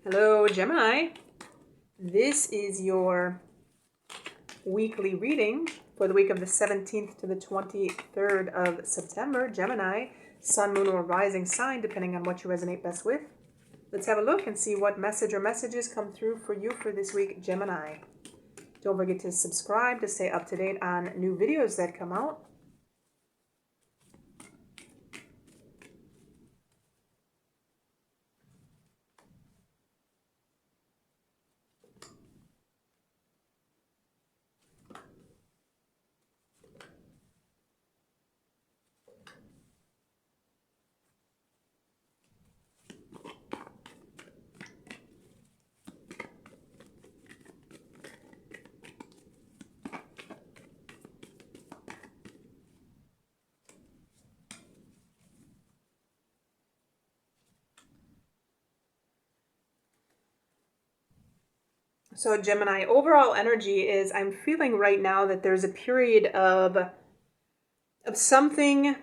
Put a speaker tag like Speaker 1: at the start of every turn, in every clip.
Speaker 1: Hello, Gemini. This is your weekly reading for the week of the 17th to the 23rd of September. Gemini, sun, moon, or rising sign, depending on what you resonate best with. Let's have a look and see what message or messages come through for you for this week, Gemini. Don't forget to subscribe to stay up to date on new videos that come out. So Gemini, overall energy is, I'm feeling right now that there's a period of something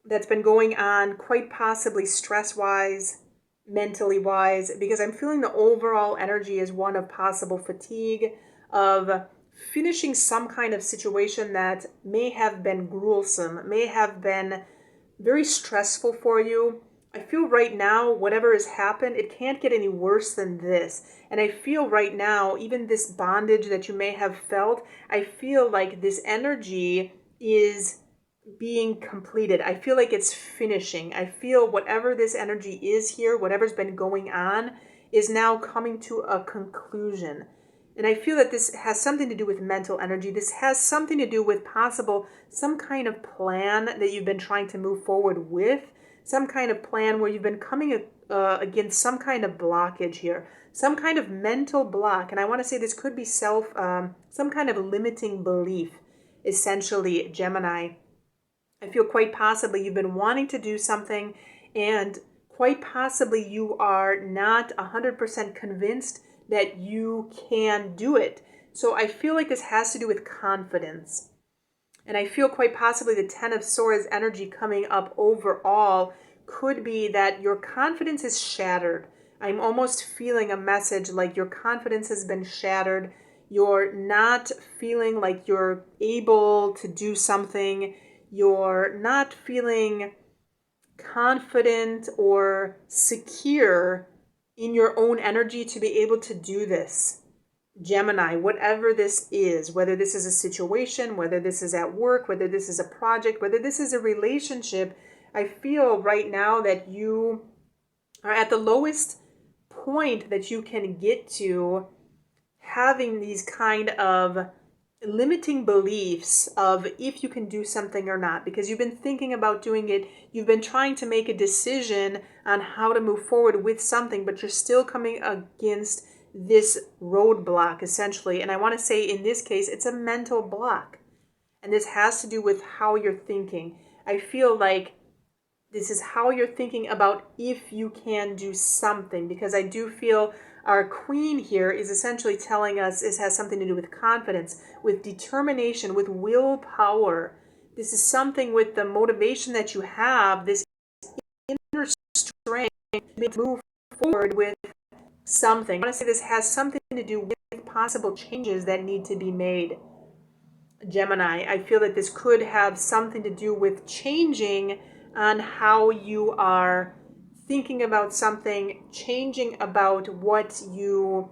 Speaker 1: that's been going on, quite possibly stress-wise, mentally wise, because I'm feeling the overall energy is one of possible fatigue, of finishing some kind of situation that may have been gruesome, may have been very stressful for you. I feel right now, whatever has happened, it can't get any worse than this. And I feel right now, even this bondage that you may have felt, I feel like this energy is being completed. I feel like it's finishing. I feel whatever this energy is here, whatever's been going on, is now coming to a conclusion. And I feel that this has something to do with mental energy. This has something to do with possible some kind of plan that you've been trying to move forward with, some kind of plan where you've been coming against some kind of blockage here, some kind of mental block. And I want to say this could be some kind of limiting belief, essentially, Gemini. I feel quite possibly you've been wanting to do something and quite possibly you are not 100% convinced that you can do it. So I feel like this has to do with confidence. And I feel quite possibly the Ten of Swords energy coming up overall could be that your confidence is shattered. I'm almost feeling a message like your confidence has been shattered. You're not feeling like you're able to do something. You're not feeling confident or secure in your own energy to be able to do this. Gemini, whatever this is, whether this is a situation, whether this is at work, whether this is a project, whether this is a relationship, I feel right now that you are at the lowest point that you can get to, having these kind of limiting beliefs of if you can do something or not, because you've been thinking about doing it, you've been trying to make a decision on how to move forward with something, but you're still coming against this roadblock essentially. And I want to say in this case it's a mental block, and this has to do with how you're thinking. I feel like this is how you're thinking about if you can do something, because I do feel our queen here is essentially telling us this has something to do with confidence, with determination, with willpower. This is something with the motivation that you have, this inner strength to move forward with something. I want to say this has something to do with possible changes that need to be made. Gemini, I feel that this could have something to do with changing on how you are thinking about something, changing about what you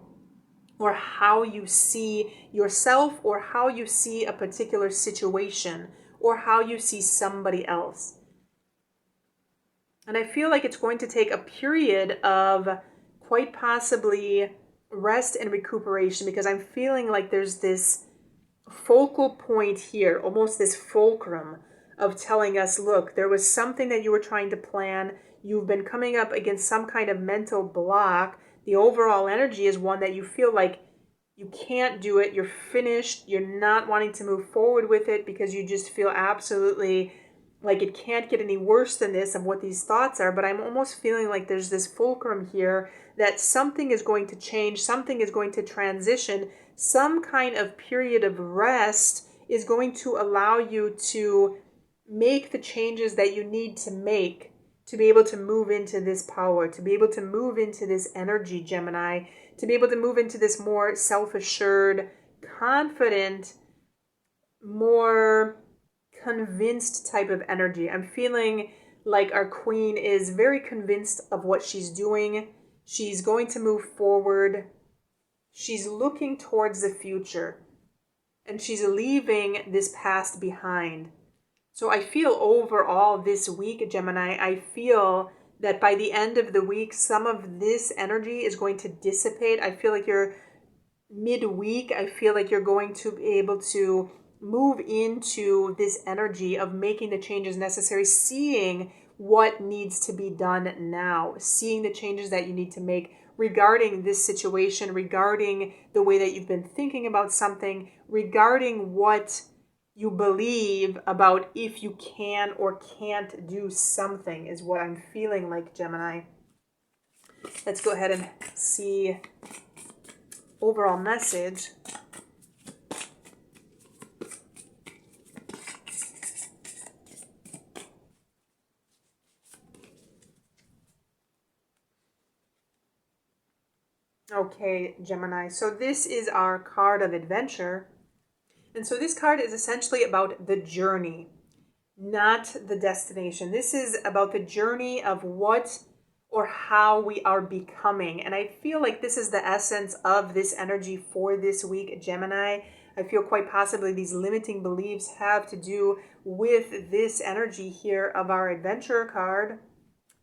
Speaker 1: or how you see yourself, or how you see a particular situation, or how you see somebody else. And I feel like it's going to take a period of quite possibly rest and recuperation, because I'm feeling like there's this focal point here, almost this fulcrum of telling us, look, there was something that you were trying to plan. You've been coming up against some kind of mental block. The overall energy is one that you feel like you can't do it. You're finished. You're not wanting to move forward with it because you just feel absolutely like it can't get any worse than this, of what these thoughts are. But I'm almost feeling like there's this fulcrum here that something is going to change, something is going to transition, some kind of period of rest is going to allow you to make the changes that you need to make to be able to move into this power, to be able to move into this energy, Gemini, to be able to move into this more self-assured, confident, more convinced type of energy. I'm feeling like our queen is very convinced of what she's doing. She's going to move forward. She's looking towards the future. And she's leaving this past behind. So I feel overall this week, Gemini, I feel that by the end of the week, some of this energy is going to dissipate. I feel like you're midweek. I feel like you're going to be able to move into this energy of making the changes necessary, seeing what needs to be done now, seeing the changes that you need to make regarding this situation, regarding the way that you've been thinking about something, regarding what you believe about if you can or can't do something is what I'm feeling like, Gemini. Let's go ahead and see overall message. Okay, Gemini. So this is our card of adventure. And so this card is essentially about the journey, not the destination. This is about the journey of what or how we are becoming. And I feel like this is the essence of this energy for this week, Gemini. I feel quite possibly these limiting beliefs have to do with this energy here of our adventure card.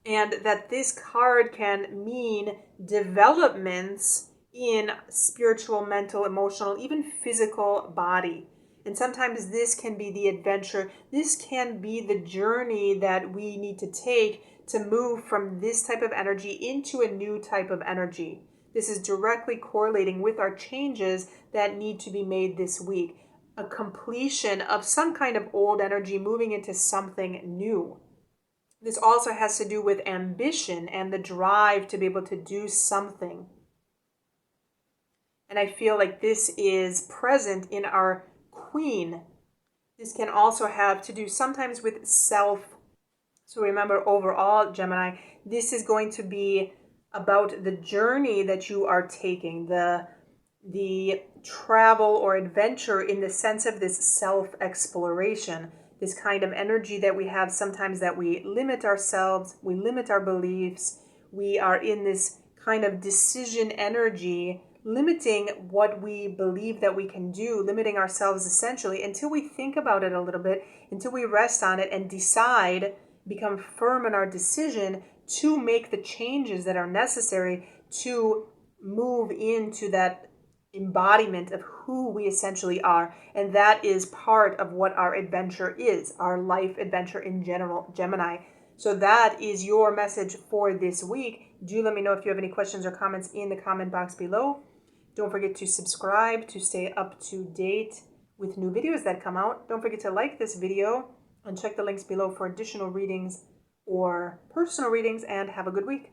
Speaker 1: And that this card can mean developments in spiritual, mental, emotional, even physical body. And sometimes this can be the adventure. This can be the journey that we need to take to move from this type of energy into a new type of energy. This is directly correlating with our changes that need to be made this week. A completion of some kind of old energy moving into something new. This also has to do with ambition and the drive to be able to do something. And I feel like this is present in our queen. This can also have to do sometimes with self. So remember, overall, Gemini, this is going to be about the journey that you are taking, the travel or adventure in the sense of this self-exploration. This kind of energy that we have sometimes that we limit ourselves, we limit our beliefs, we are in this kind of decision energy, limiting what we believe that we can do, limiting ourselves essentially until we think about it a little bit, until we rest on it and decide, become firm in our decision to make the changes that are necessary to move into that embodiment of who we essentially are. And that is part of what our adventure is, our life adventure in general, Gemini. So that is your message for this week. Do let me know if you have any questions or comments in the comment box below. Don't forget to subscribe to stay up to date with new videos that come out. Don't forget to like this video and check the links below for additional readings or personal readings, and have a good week.